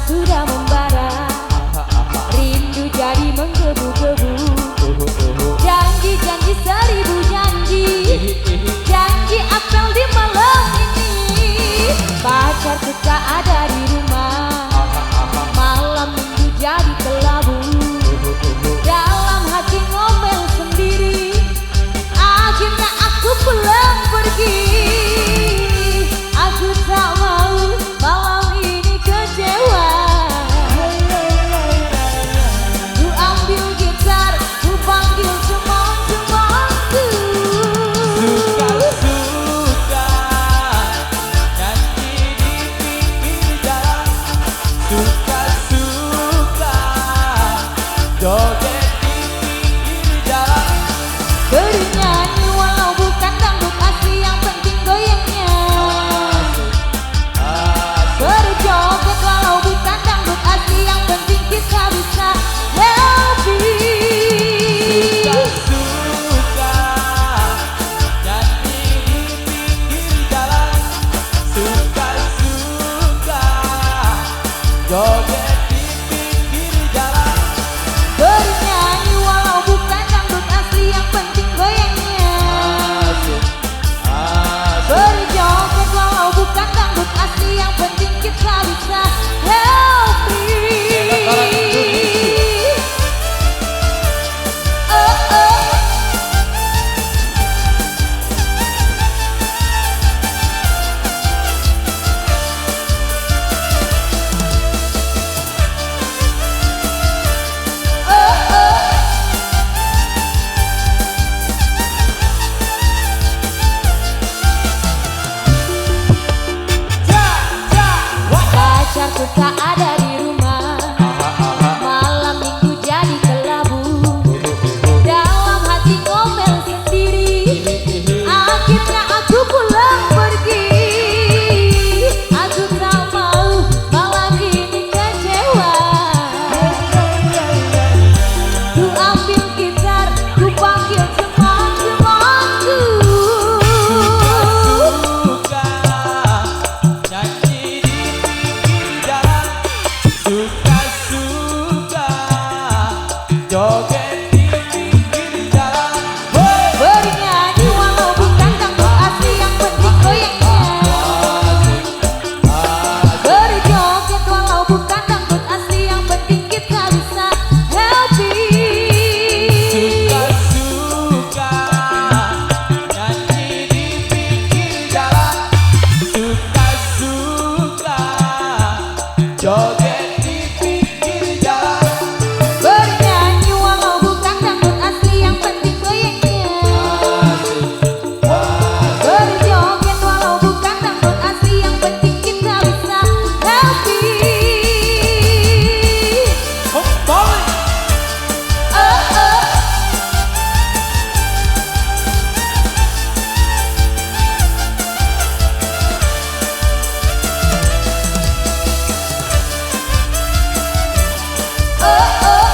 sudah membara, rindu jadi menggebu-gebu. Janji-janji seribu janji, janji apel di malam ini. Pacarku tak ada di rumah, malam minggu jadi kelabu. Dalam hati ngomel sendiri, akhirnya aku pulang pergi. Aku tak mau malam ini kecewa. Ku ambil gitar, ku panggil teman-temanku. Suka-suka nyanyi di pinggir jalan. Suka-suka joget di pinggir jalan. Bernyanyi walau bukan dangdut asli, yang penting goyangnya. Berjoget walau bukan dangdut asli, yang penting kita bisa happy. Suka-suka nyanyi di pinggir jalan. Suka-suka joget di pinggir jalan. Bernyanyi walau bukan dangdut asli, yang penting goyangnya. Berjoget walau bukan dangdut asli, yang penting kita bisa happy. Oh, oh. Pacarku tak ada di rumah, malam minggu jadi kelabu. Dalam hati ngomel sendiri, akhirnya aku pulang pergi. Aku tak mau malam ini kecewa. Ku ambil gitar, ku panggil teman-temanku. Suka nyanyi di pinggir jalan. Suka-suka joget di pinggir jalan. Bernyanyi walau bukan dangdut asli, yang penting goyangnya. Berjoget walau bukan dangdut asli, yang penting kita bisa happy. Suka-suka nyanyi di pinggir jalan. Suka-suka joget di pinggir jalan. Bernyanyi walau bukan dangdut asli, yang penting goyangnya. Berjoget walau bukan dangdut asli, yang penting kita bisa happy. Kembali. Oh, oh.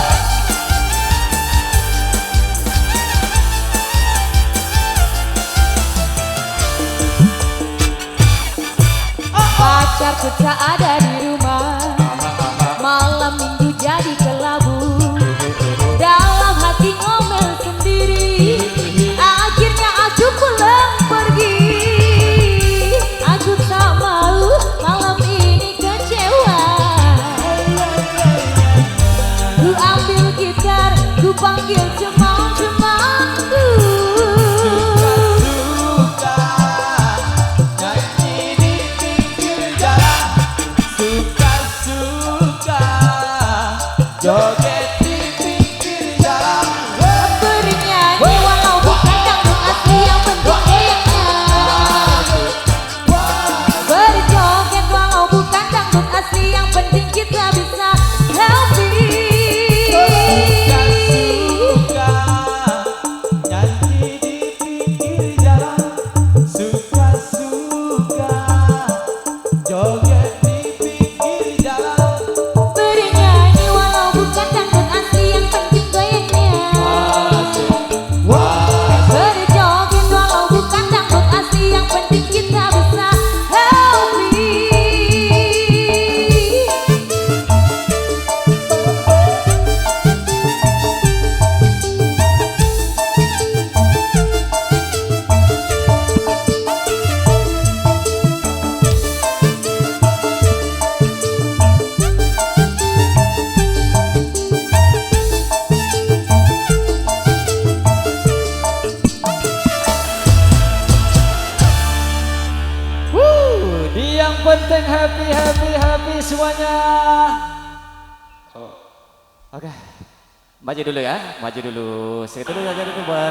Pacarku tak ada di rumah, malam minggu jadi kelabu. Dalam hati ngomel sendiri, akhirnya aku pulang pergi. Aku tak mau malam ini kecewa. Ku ambil gitar, ku panggil teman-temanku. Suka nyanyi di pinggir jalan. Suka Yang penting happy, happy, happy semuanya. Oke. Maju dulu ya, maju dulu. Segitu dulu aja dulu buat